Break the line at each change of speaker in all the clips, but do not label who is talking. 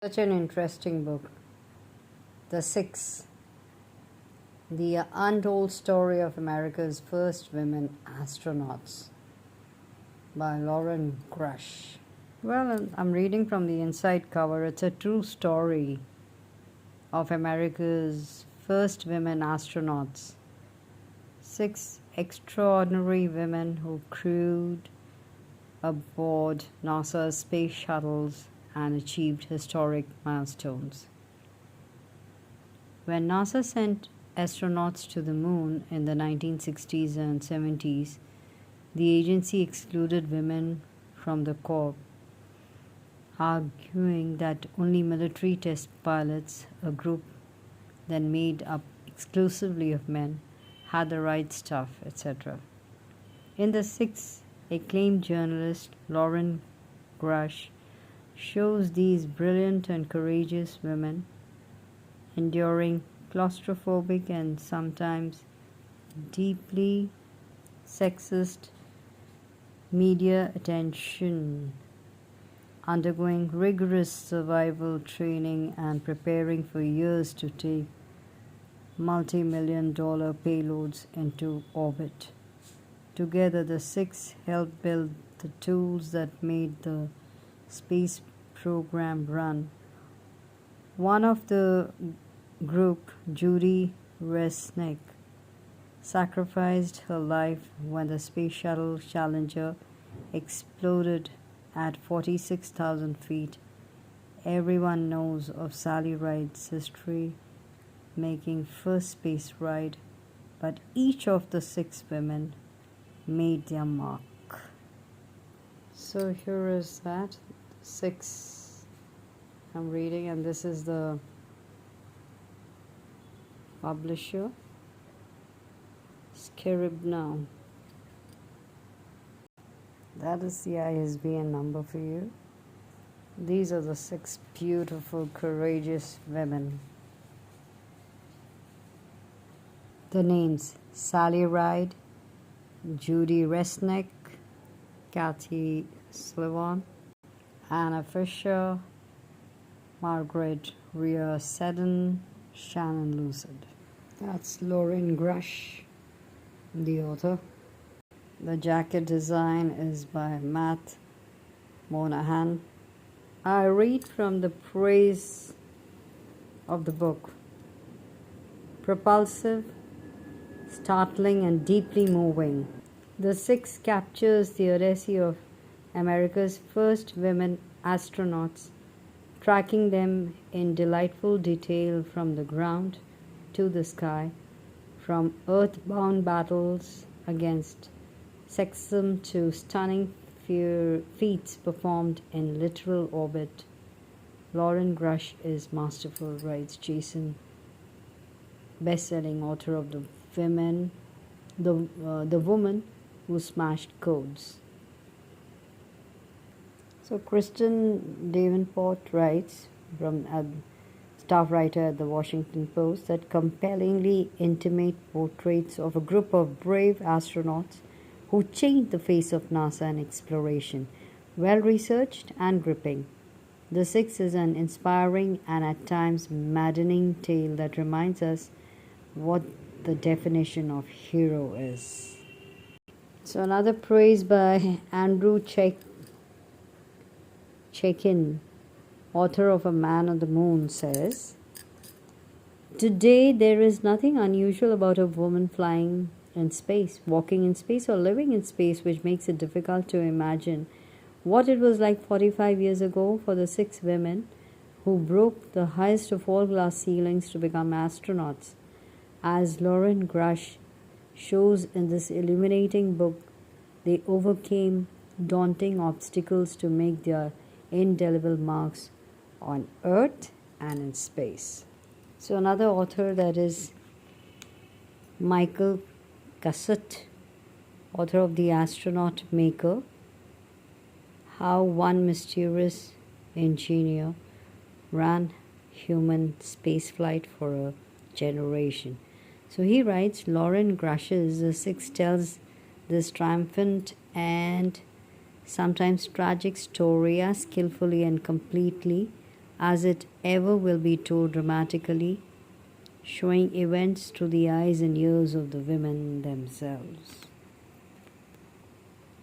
Such an interesting book. The Six, the untold story of America's first women astronauts by Loren Grush. Well, I'm reading from the inside cover. It's a true story of America's first women astronauts. Six extraordinary women who crewed aboard NASA's space shuttles and achieved historic milestones. When NASA sent astronauts to the moon in the 1960s and 70s, the agency excluded women from the corps, arguing that only military test pilots, a group then made up exclusively of men, had the right stuff, etc. In The Six, acclaimed journalist Loren Grush shows these brilliant and courageous women enduring claustrophobic and sometimes deeply sexist media attention, undergoing rigorous survival training and preparing for years to take multi-million-dollar payloads into orbit. Together, the six helped build the tools that made the space program run. One of the group, Judy Resnick, sacrificed her life when the Space Shuttle Challenger exploded at 46,000 feet. Everyone knows of Sally Ride's history, making first space ride, but each of the six women made their mark. So here is that, six I'm reading, and this is the publisher, SCRIBNER. That is the ISBN number for you. These are the six beautiful, courageous women. The names: Sally Ride, Judy Resnick, Kathy Sullivan, Anna Fisher, Margaret Rhea Seddon, Shannon Lucid. That's Loren Grush, the author. The jacket design is by Matt Monahan. I read from the praise of the book. Propulsive, startling, and deeply moving. The Six captures the audacity of America's first women astronauts, tracking them in delightful detail from the ground to the sky, from earthbound battles against sexism to stunning feats performed in literal orbit. Loren Grush is masterful, writes Jason, best-selling author of the woman who smashed codes. So Kristen Davenport writes, from staff writer at the Washington Post, that compellingly intimate portraits of a group of brave astronauts who changed the face of NASA and exploration, well-researched and gripping. The Six is an inspiring and at times maddening tale that reminds us what the definition of hero is. So another praise by Andrew Chaikin, author of A Man on the Moon, says, "Today there is nothing unusual about a woman flying in space, walking in space, or living in space, which makes it difficult to imagine what it was like 45 years ago for the six women who broke the highest of all glass ceilings to become astronauts. As Loren Grush shows in this illuminating book, they overcame daunting obstacles to make their indelible marks on Earth and in space." So another author, that is Michael Cassutt, author of The Astronaut Maker, How One Mysterious Engineer Ran Human Spaceflight for a Generation. So he writes, Loren Grush's The Six tells this triumphant and sometimes tragic story as skillfully and completely as it ever will be told dramatically, showing events through the eyes and ears of the women themselves.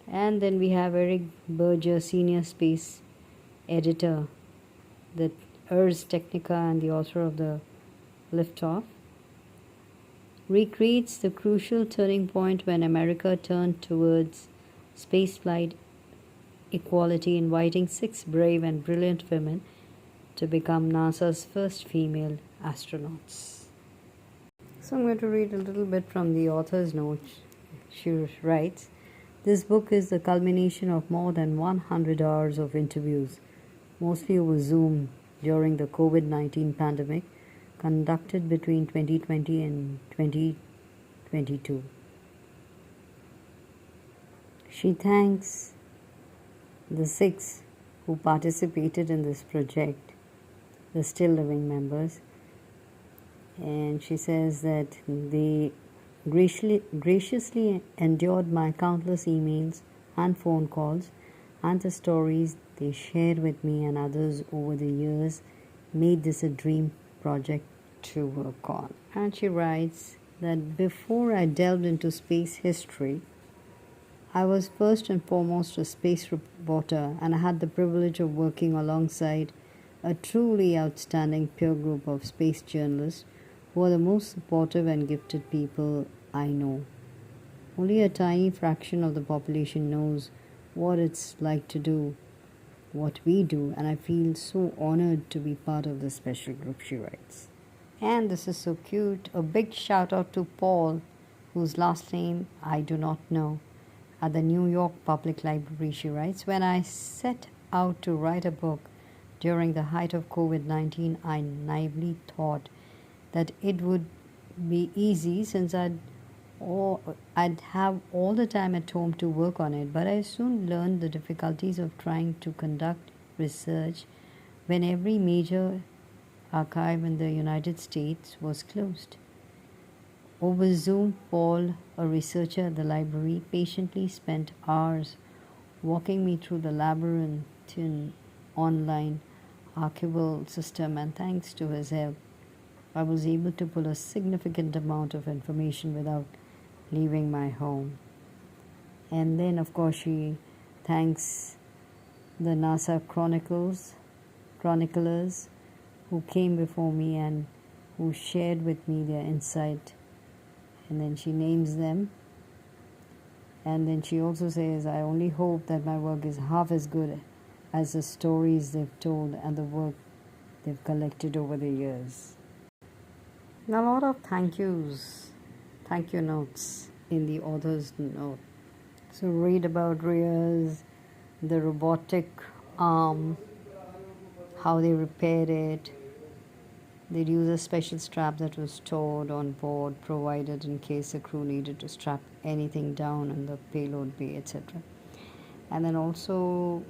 And then we have Eric Berger, senior space editor, the Ars Technica and the author of the Liftoff, recreates the crucial turning point when America turned towards spaceflight equality, inviting 6 brave and brilliant women to become NASA's first female astronauts. So I'm going to read a little bit from the author's notes. She writes, "This book is the culmination of more than 100 hours of interviews, mostly over Zoom during the COVID-19 pandemic, conducted between 2020 and 2022. She thanks the 6 who participated in this project, the still living members, and she says that they graciously endured my countless emails and phone calls, and the stories they shared with me and others over the years made this a dream project to work on." And she writes that before I delved into space history, I was first and foremost a space reporter, and I had the privilege of working alongside a truly outstanding peer group of space journalists who are the most supportive and gifted people I know. Only a tiny fraction of the population knows what it's like to do what we do, and I feel so honored to be part of this special group, she writes. And this is so cute. A big shout out to Paul, whose last name I do not know, at the New York Public Library, she writes. "When I set out to write a book during the height of COVID-19, I naively thought that it would be easy since I'd have all the time at home to work on it, but I soon learned the difficulties of trying to conduct research when every major archive in the United States was closed. Over Zoom, Paul, a researcher at the library, patiently spent hours walking me through the labyrinthine online archival system, and thanks to his help, I was able to pull a significant amount of information without leaving my home." And then, of course, she thanks the NASA chroniclers who came before me and who shared with me their insight. And then she names them. And then she also says, "I only hope that my work is half as good as the stories they've told and the work they've collected over the years." And a lot of thank you notes in the author's note. So read about Ria's, the robotic arm, how they repaired it. They'd use a special strap that was stored on board, provided in case the crew needed to strap anything down in the payload bay, etc. And then also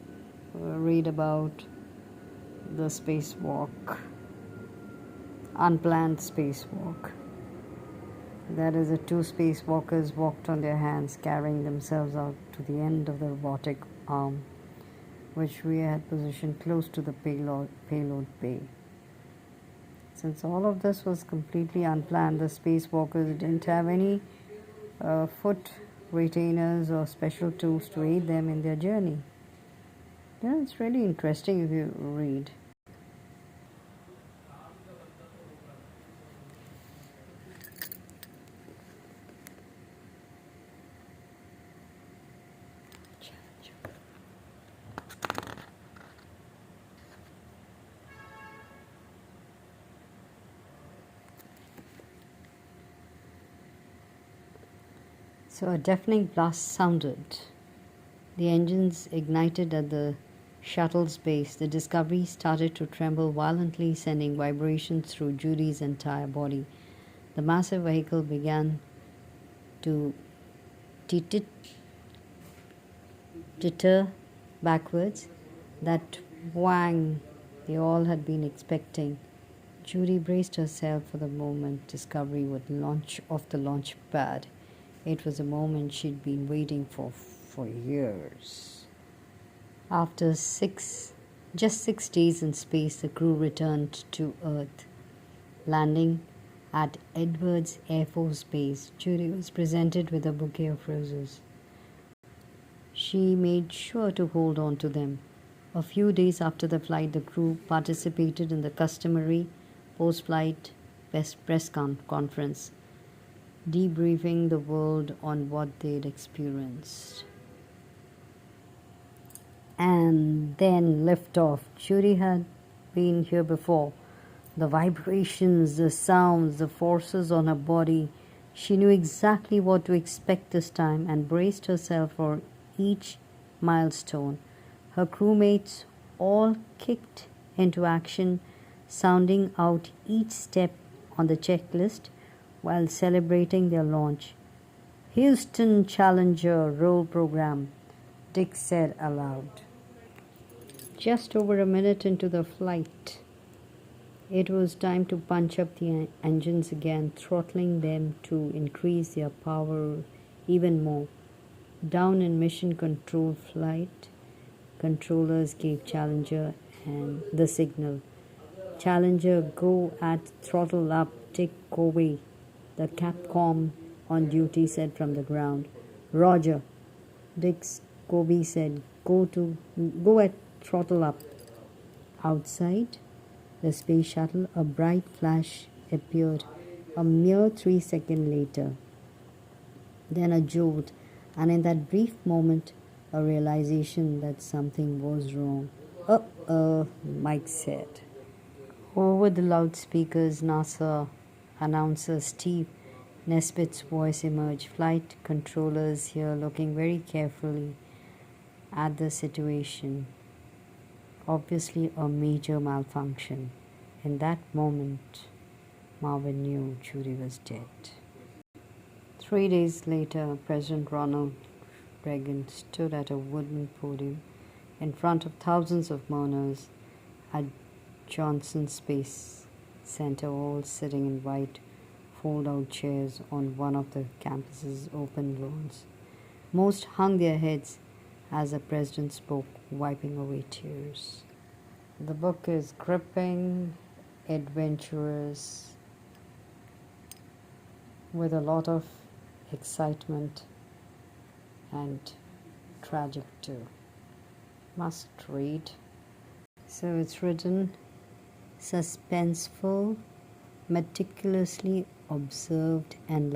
read about the spacewalk, unplanned spacewalk. That is, the 2 spacewalkers walked on their hands, carrying themselves out to the end of the robotic arm, which we had positioned close to the payload bay. Since all of this was completely unplanned, the spacewalkers didn't have any foot retainers or special tools to aid them in their journey. Yeah, it's really interesting if you read. So a deafening blast sounded. The engines ignited at the shuttle's base. The Discovery started to tremble violently, sending vibrations through Judy's entire body. The massive vehicle began to titter backwards. That whang they all had been expecting. Judy braced herself for the moment Discovery would launch off the launch pad. It was a moment she'd been waiting for years. After 6 Just 6 days in space, the crew returned to Earth. Landing at Edwards Air Force Base, Judy was presented with a bouquet of roses. She made sure to hold on to them. A few days after the flight, the crew participated in the customary post-flight press conference, debriefing the world on what they'd experienced. And then liftoff. Judy had been here before. The vibrations, the sounds, the forces on her body. She knew exactly what to expect this time and braced herself for each milestone. Her crewmates all kicked into action, sounding out each step on the checklist while celebrating their launch. Houston Challenger roll program, Dick said aloud. Just over a minute into the flight, it was time to punch up the engines again, throttling them to increase their power even more. Down in mission control flight, controllers gave Challenger and the signal. Challenger, go at throttle up, Dick Covey, the Capcom on duty said from the ground. Roger, Dick Covey said, go at throttle up. Outside the space shuttle, a bright flash appeared a mere 3 seconds later. Then a jolt, and in that brief moment, a realization that something was wrong. Mike said. Over the loudspeakers, NASA announcer Steve Nesbitt's voice emerged. Flight controllers here looking very carefully at the situation. Obviously a major malfunction. In that moment, Marvin knew Judy was dead. 3 days later, President Ronald Reagan stood at a wooden podium in front of thousands of mourners at Johnson Space Center, all sitting in white fold-out chairs on one of the campus's open lawns. Most hung their heads as the president spoke, wiping away tears. The book is gripping, adventurous, with a lot of excitement and tragic too. Must read. So it's written suspenseful, meticulously observed and